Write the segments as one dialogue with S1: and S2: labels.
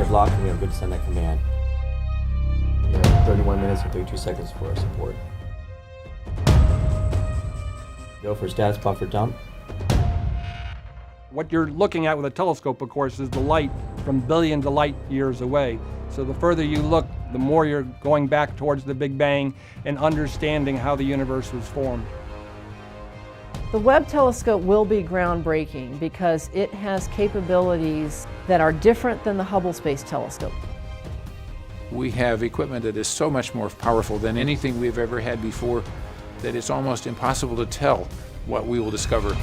S1: is locked and we have good to send that command. We have 31 minutes and 32 seconds for our support. Go for stats buffer dump.
S2: What you're looking at with a telescope, of course, is the light from billions of light years away. So the further you look, the more you're going back towards the Big Bang and understanding how the universe was formed.
S3: The Webb telescope will be groundbreaking because it has capabilities that are different than the Hubble Space Telescope.
S4: We have equipment that is so much more powerful than anything we've ever had before that it's almost impossible to tell what we will discover.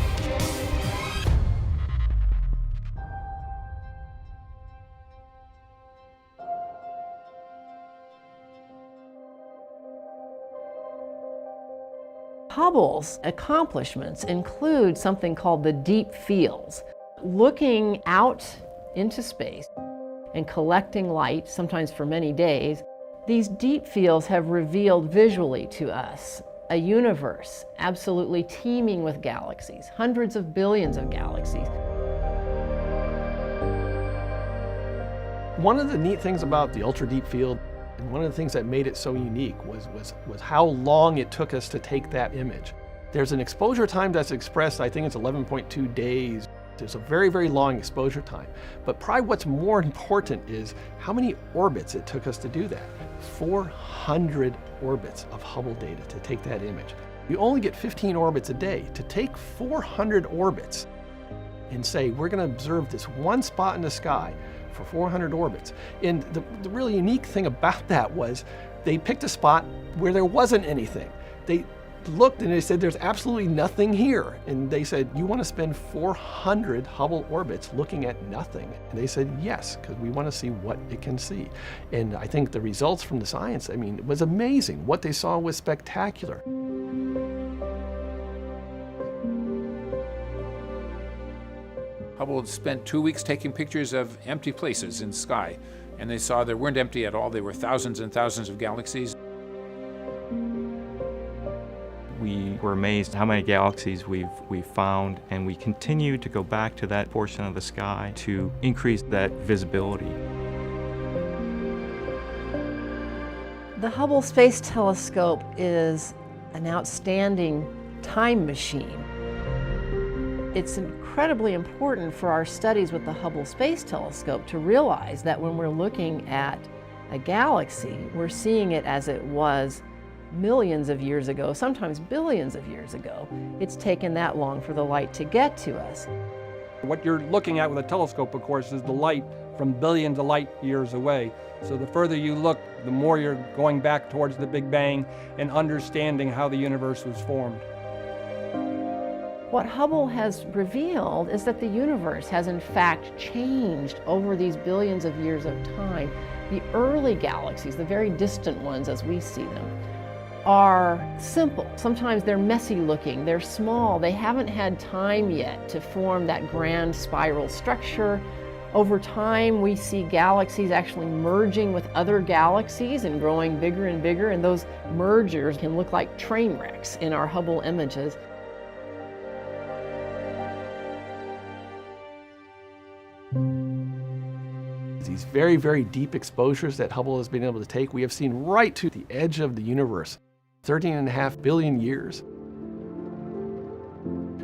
S3: Hubble's accomplishments include something called the deep fields. Looking out into space and collecting light, sometimes for many days, these deep fields have revealed visually to us a universe absolutely teeming with galaxies, hundreds of billions of galaxies.
S5: One of the neat things about the ultra deep field, and one of the things that made it so unique was how long it took us to take that image. There's an exposure time that's expressed, I think it's 11.2 days. There's a very, very long exposure time. But probably what's more important is how many orbits it took us to do that. 400 orbits of Hubble data to take that image. You only get 15 orbits a day. To take 400 orbits and say, we're going to observe this one spot in the sky for 400 orbits. And the really unique thing about that was they picked a spot where there wasn't anything. They looked and they said, there's absolutely nothing here. And they said, you want to spend 400 Hubble orbits looking at nothing? And they said, yes, because we want to see what it can see. And I think the results from the science, I mean, it was amazing. What they saw was spectacular.
S4: Hubble had spent 2 weeks taking pictures of empty places in the sky, and they saw they weren't empty at all. They were thousands and thousands of galaxies.
S6: We were amazed how many galaxies we've found, and we continue to go back to that portion of the sky to increase that visibility.
S3: The Hubble Space Telescope is an outstanding time machine. It's incredibly important for our studies with the Hubble Space Telescope to realize that when we're looking at a galaxy, we're seeing it as it was millions of years ago, sometimes billions of years ago. It's taken that long for the light to get to us.
S2: What you're looking at with a telescope, of course, is the light from billions of light years away. So the further you look, the more you're going back towards the Big Bang and understanding how the universe was formed.
S3: What Hubble has revealed is that the universe has in fact changed over these billions of years of time. The early galaxies, the very distant ones as we see them, are simple. Sometimes they're messy looking, they're small, they haven't had time yet to form that grand spiral structure. Over time, we see galaxies actually merging with other galaxies and growing bigger and bigger, and those mergers can look like train wrecks in our Hubble images.
S5: These very, very deep exposures that Hubble has been able to take, we have seen right to the edge of the universe, 13.5 billion years.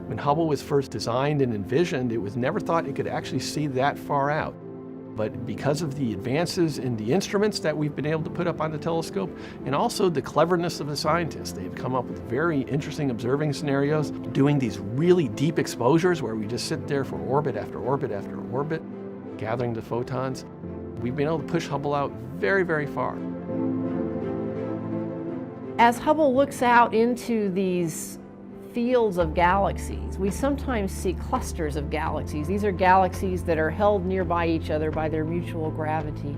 S5: When Hubble was first designed and envisioned, it was never thought it could actually see that far out. But because of the advances in the instruments that we've been able to put up on the telescope, and also the cleverness of the scientists, they've come up with very interesting observing scenarios, doing these really deep exposures where we just sit there for orbit after orbit after orbit, gathering the photons. We've been able to push Hubble out very, very far.
S3: As Hubble looks out into these fields of galaxies, we sometimes see clusters of galaxies. These are galaxies that are held nearby each other by their mutual gravity.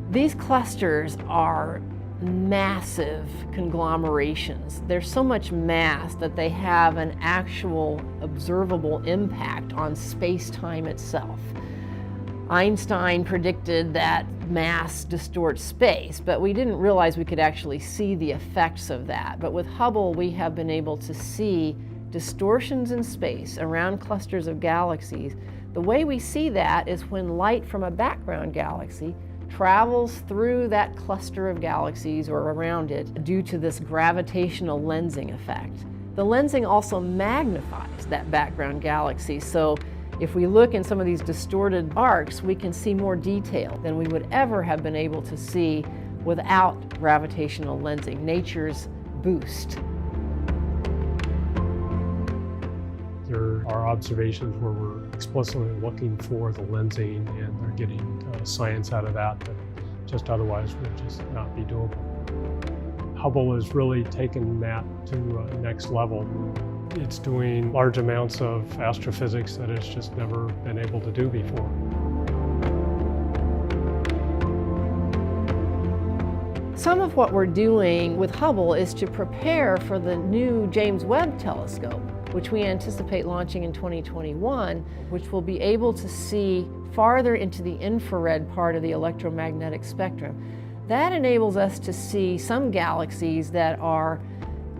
S3: These clusters are massive conglomerations. There's so much mass that they have an actual observable impact on space-time itself. Einstein predicted that mass distorts space, but we didn't realize we could actually see the effects of that. But with Hubble, we have been able to see distortions in space around clusters of galaxies The way we see that is when light from a background galaxy travels through that cluster of galaxies or around it due to this gravitational lensing effect. The lensing also magnifies that background galaxy, so if we look in some of these distorted arcs, we can see more detail than we would ever have been able to see without gravitational lensing, nature's boost.
S7: There are observations where we're explicitly looking for the lensing, and they're getting science out of that just otherwise would just not be doable. Hubble has really taken that to a next level. It's doing large amounts of astrophysics that it's just never been able to do before.
S3: Some of what we're doing with Hubble is to prepare for the new James Webb Telescope, which we anticipate launching in 2021, which will be able to see farther into the infrared part of the electromagnetic spectrum. That enables us to see some galaxies that are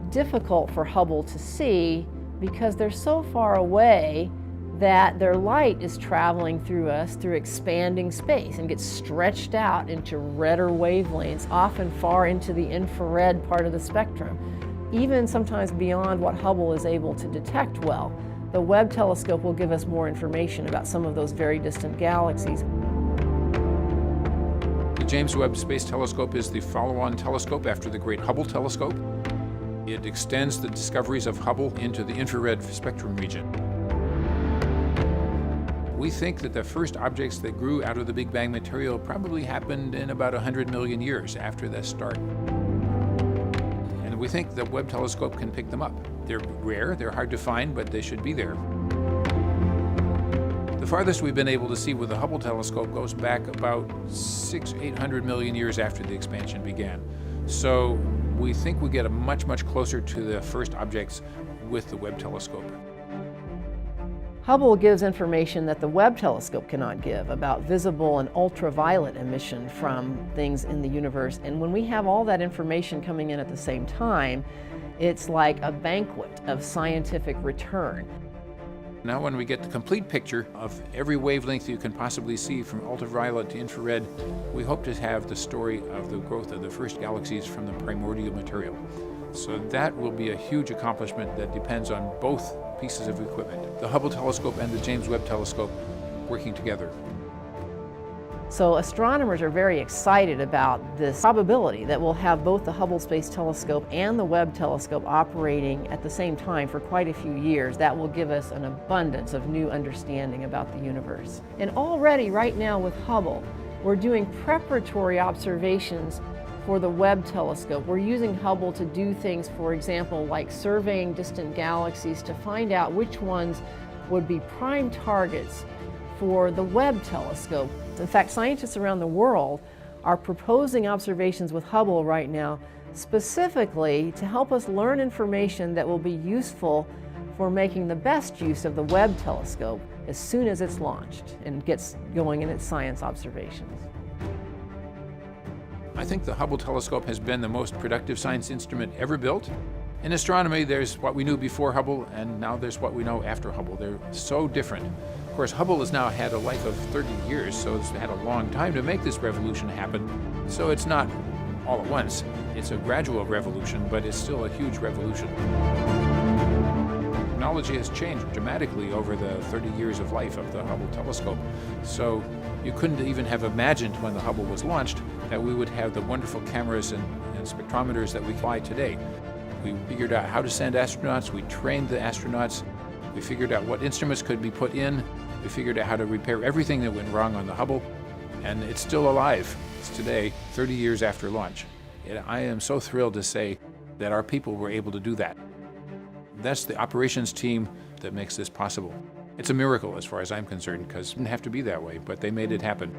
S3: difficult for Hubble to see because they're so far away that their light is traveling through us through expanding space and gets stretched out into redder wavelengths, often far into the infrared part of the spectrum, even sometimes beyond what Hubble is able to detect well. The Webb telescope will give us more information about some of those very distant galaxies.
S4: The James Webb Space Telescope is the follow-on telescope after the Great Hubble Telescope. It extends the discoveries of Hubble into the infrared spectrum region. We think that the first objects that grew out of the Big Bang material probably happened in about 100 million years after that start. And we think the Webb telescope can pick them up. They're rare, they're hard to find, but they should be there. The farthest we've been able to see with the Hubble telescope goes back about 800 million years after the expansion began. So we think we get much closer to the first objects with the Webb telescope.
S3: Hubble gives information that the Webb telescope cannot give about visible and ultraviolet emission from things in the universe. And when we have all that information coming in at the same time, it's like a banquet of scientific return.
S4: Now when we get the complete picture of every wavelength you can possibly see from ultraviolet to infrared, we hope to have the story of the growth of the first galaxies from the primordial material. So that will be a huge accomplishment that depends on both pieces of equipment, the Hubble telescope and the James Webb telescope working together.
S3: So astronomers are very excited about this probability that we'll have both the Hubble Space Telescope and the Webb telescope operating at the same time for quite a few years. That will give us an abundance of new understanding about the universe. And already right now with Hubble, we're doing preparatory observations for the Webb telescope. We're using Hubble to do things, for example, like surveying distant galaxies to find out which ones would be prime targets for the Webb telescope. In fact, scientists around the world are proposing observations with Hubble right now specifically to help us learn information that will be useful for making the best use of the Webb telescope as soon as it's launched and gets going in its science observations.
S4: I think the Hubble telescope has been the most productive science instrument ever built. In astronomy, there's what we knew before Hubble, and now there's what we know after Hubble. They're so different. Of course, Hubble has now had a life of 30 years, so it's had a long time to make this revolution happen. So it's not all at once. It's a gradual revolution, but it's still a huge revolution. Technology has changed dramatically over the 30 years of life of the Hubble telescope. So you couldn't even have imagined when the Hubble was launched that we would have the wonderful cameras and spectrometers that we buy today. We figured out how to send astronauts, we trained the astronauts, we figured out what instruments could be put in, we figured out how to repair everything that went wrong on the Hubble, and it's still alive. It's today, 30 years after launch. And I am so thrilled to say that our people were able to do that. That's the operations team that makes this possible. It's a miracle as far as I'm concerned, because it didn't have to be that way, but they made it happen.